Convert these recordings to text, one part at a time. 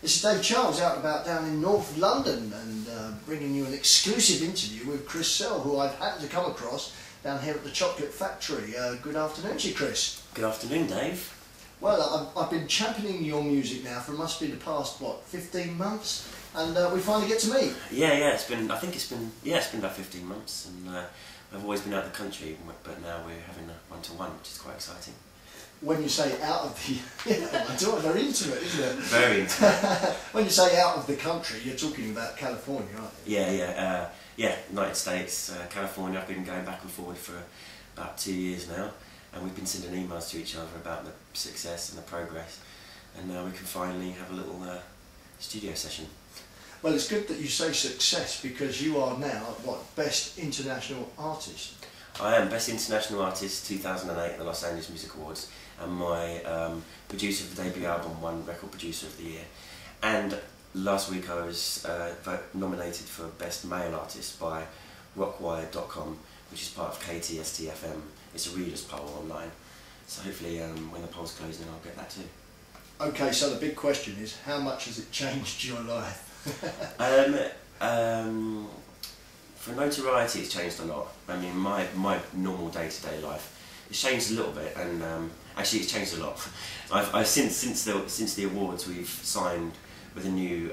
This is Dave Charles out and about down in North London and bringing you an exclusive interview with Kris Searle, who I've happened to come across down here at the Chocolate Factory. Good afternoon to you, Kris. Good afternoon, Dave. Well, I've been championing your music now for must be the past, what, 15 months? And we finally get to meet. Yeah, it's been about 15 months, and I've always been out of the country, but now we're having a one-to-one, which is quite exciting. When you say out of the... yeah, it's all very intimate, isn't it? Very intimate. When you say out of the country, you're talking about California, aren't you? Yeah, United States, California. I've been going back and forward for about 2 years now, and we've been sending emails to each other about the success and the progress, and now we can finally have a little studio session. Well, it's good that you say success, because you are now, what, Best International Artist? I am Best International Artist 2008 at the Los Angeles Music Awards, and my producer of the debut album won Record Producer of the Year. And last week I was nominated for Best Male Artist by rockwire.com, which is part of KTST-FM. It's a reader's poll online. So hopefully when the poll's closing I'll get that too. Okay, so the big question is, how much has it changed your life? For notoriety, it's changed a lot. I mean, my normal day-to-day life, it's changed a little bit, and actually, it's changed a lot. Since the awards, we've signed with a new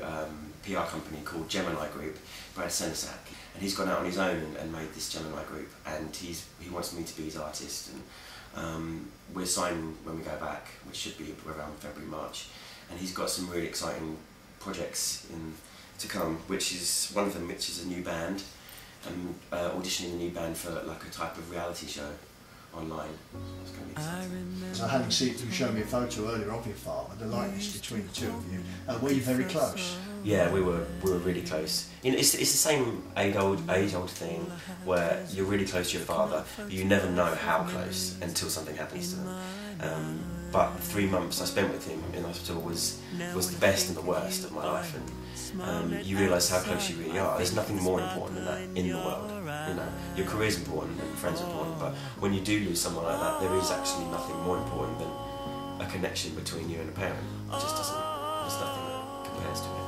PR company called Gemini Group, Brad Senesac, and he's gone out on his own and made this Gemini Group, and he wants me to be his artist, and we're signing when we go back, which should be around February, March, and he's got some really exciting projects to come, which is one of them, which is a new band. I'm auditioning a new band for like a type of reality show online. It's going to be exciting. So having seen you showed me a photo earlier of your father, the likeness between the two of you, were you very close? Yeah, we were really close. You know, it's the same age-old thing where you're really close to your father, but you never know how close until something happens to them. But the 3 months I spent with him in hospital was the best and the worst of my life, and you realise how close you really are. There's nothing more important than that in the world. You know, your career's important and friends are important, but when you do lose someone like that, there is actually nothing more important than a connection between you and a parent. It just doesn't. There's nothing that compares to it.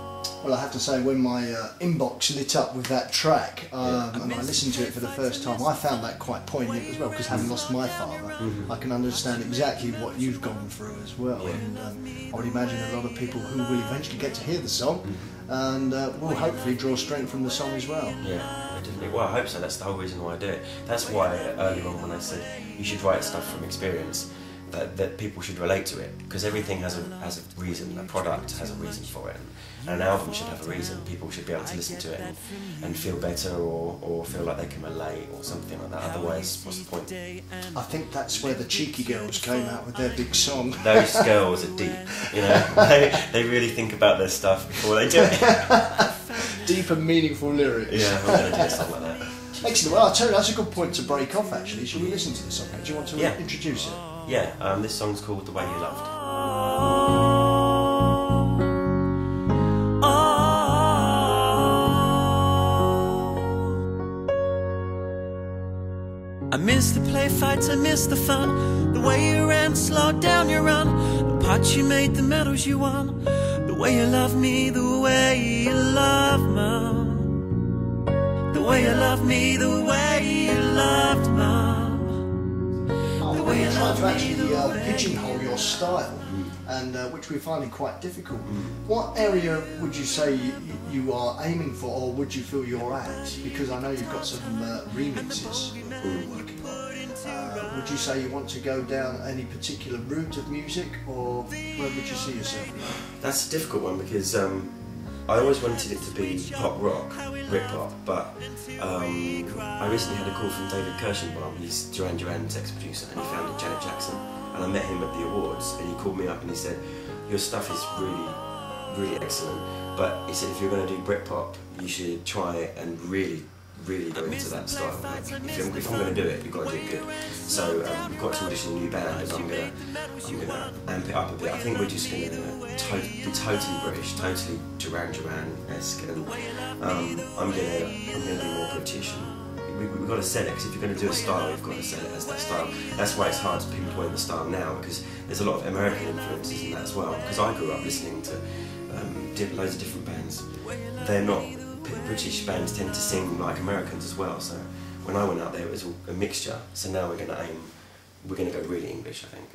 Well, I have to say, when my inbox lit up with that track, and I listened to it for the first time, I found that quite poignant as well, because having lost my father, I can understand exactly what you've gone through as well. Yeah. And I would imagine a lot of people who will eventually get to hear the song, and will hopefully draw strength from the song as well. Yeah, definitely. Well, I hope so. That's the whole reason why I do it. That's why earlier on when I said you should write stuff from experience, that people should relate to it, because everything has a reason. A product has a reason for it, and an album should have a reason. People should be able to listen to it and feel better, or feel like they can relate, or something like that. Otherwise, what's the point? I think that's where the Cheeky Girls came out with their big song. Those girls are deep, you know. They really think about their stuff before they do it. Deep and meaningful lyrics. Yeah, I'm going to do something like that. Excellent. Well, I'll tell you, that's a good point to break off, actually. Shall we listen to the song? Do you want to introduce it? Yeah, this song's called The Way You Loved. I miss the play fights, I miss the fun, the way you ran, slowed down your run, the parts you made, the medals you won, the way you love me, the way you love Mum, the way you love me, the way you loved Mum. We're trying to actually pigeonhole your style, and which we're finding quite difficult. What area would you say you are aiming for, or would you feel you're at? Because I know you've got some remixes you're working on. Would you say you want to go down any particular route of music, or where would you see yourself? That's a difficult one, because I always wanted it to be pop rock, Britpop, but I recently had a call from David Kirshenbaum. He's Duran Duran's ex-producer, and he founded Janet Jackson, and I met him at the awards, and he called me up and he said, your stuff is really, really excellent, but he said if you're going to do Britpop, you should try and really go into that style. Like, if I'm going to do it, you've got to do it good. So we've got to audition a new band, and I'm going to amp it up a bit. I think we're just going to be totally British, totally Duran Duran-esque, and I'm going to be more British. We've got to set it, because if you're going to do a style, you've got to set it as that style. That's why it's hard to pinpoint the style now, because there's a lot of American influences in that as well. Because I grew up listening to loads of different bands. They're not, British bands tend to sing like Americans as well, so when I went out there it was all a mixture, so now we're going to go really English, I think.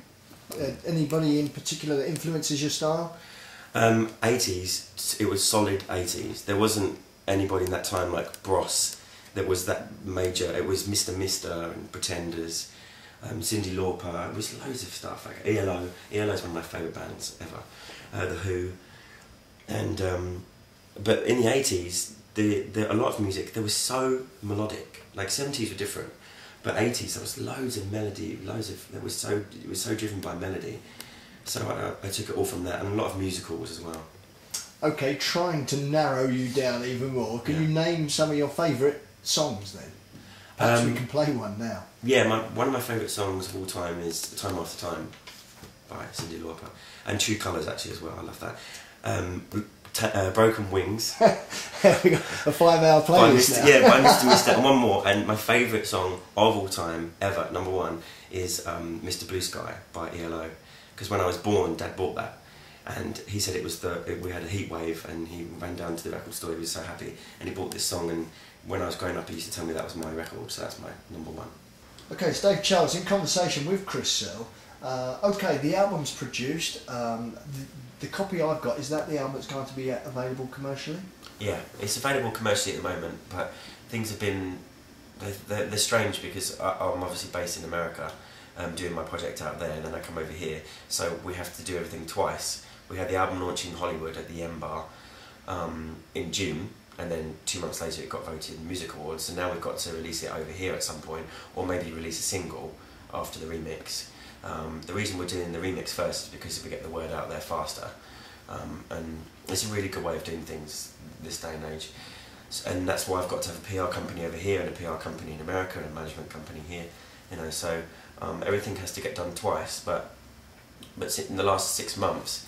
Anybody in particular that influences your style? 80s, it was solid 80s. There wasn't anybody in that time like Bros that was that major. It was Mr. and Pretenders, Cyndi Lauper. It was loads of stuff like L.A. L.A. is one of my favourite bands ever. The Who, and but in the 80s, a lot of music there was so melodic. Like 70s were different, but 80s there was loads of melody, it was so driven by melody. So I took it all from that, and a lot of musicals as well. Okay, trying to narrow you down even more, can you name some of your favourite songs then? Perhaps we can play one now. Yeah, one of my favourite songs of all time is Time After Time by Cyndi Lauper, and True Colours actually as well, I love that. Broken Wings. We got a 5-hour playlist now. Yeah, by Mr. Mister, and one more, and my favourite song of all time, ever, number one, is Mr. Blue Sky by ELO. Because when I was born, Dad bought that, and he said we had a heat wave, and he ran down to the record store, he was so happy, and he bought this song, and when I was growing up he used to tell me that was my record, so that's my number one. Okay, it's Dave Charles in conversation with Kris Searle. Okay, the album's produced, the copy I've got, is that the album that's going to be available commercially? Yeah, it's available commercially at the moment, but things have been, they're strange because I'm obviously based in America, doing my project out there, and then I come over here, so we have to do everything twice. We had the album launch in Hollywood at the M Bar in June, and then 2 months later it got voted in the Music Awards, so now we've got to release it over here at some point, or maybe release a single after the remix. The reason we're doing the remix first is because we get the word out there faster, and it's a really good way of doing things this day and age, and that's why I've got to have a PR company over here and a PR company in America and a management company here, you know, so everything has to get done twice, but in the last 6 months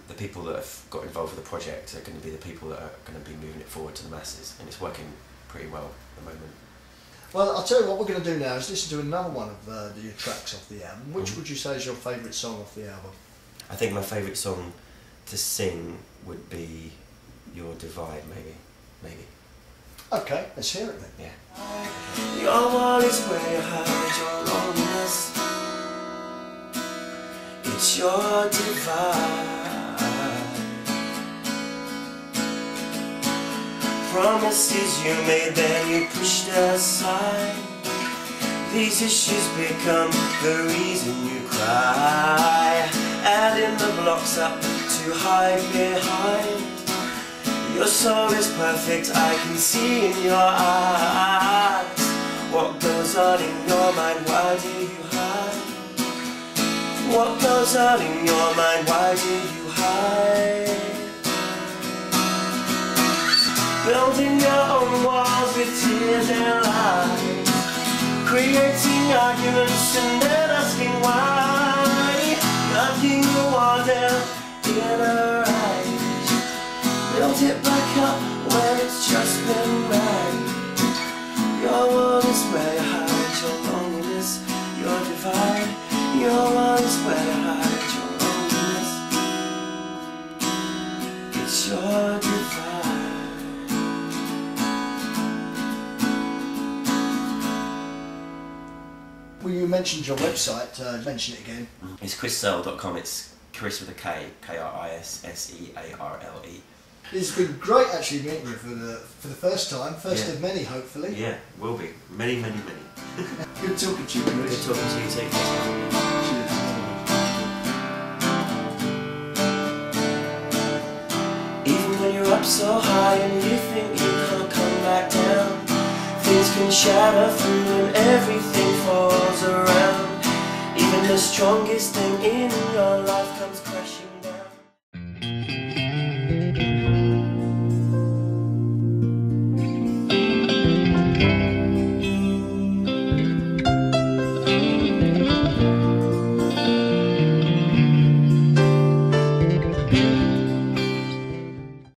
the people that have got involved with the project are going to be the people that are going to be moving it forward to the masses, and it's working pretty well at the moment. Well, I'll tell you what we're going to do now is listen to another one of your tracks off the album. Which would you say is your favourite song off the album? I think my favourite song to sing would be Your Divide, maybe. Okay, let's hear it then. Yeah. Your wall is where you hide your loneliness. It's your divide. Promises you made, then you pushed aside. These issues become the reason you cry. Adding the blocks up to hide behind. Your soul is perfect, I can see in your eyes. What goes on in your mind, why do you hide? What goes on in your mind, why do you hide? Building your own walls with tears and lies, creating arguments and then asking why. Knocking the wall down in her eyes. Build it back up when it's just been right. Your wall is where you hide your loneliness, your divide. Your wall is where you hide your loneliness. It's your divide. Well, you mentioned your website, mention it again. It's KrisSearle.com, it's Kris with a K, K-R-I-S-S-E-A-R-L-E. It's been great actually meeting you for the first time, first of many hopefully. Yeah, will be. Many, many, many. Good talking to you, Kris. Good talking to you too. Cheers. Even when you're up so high and you think you can't come back down, things can shatter through and everything falls around. Even the strongest thing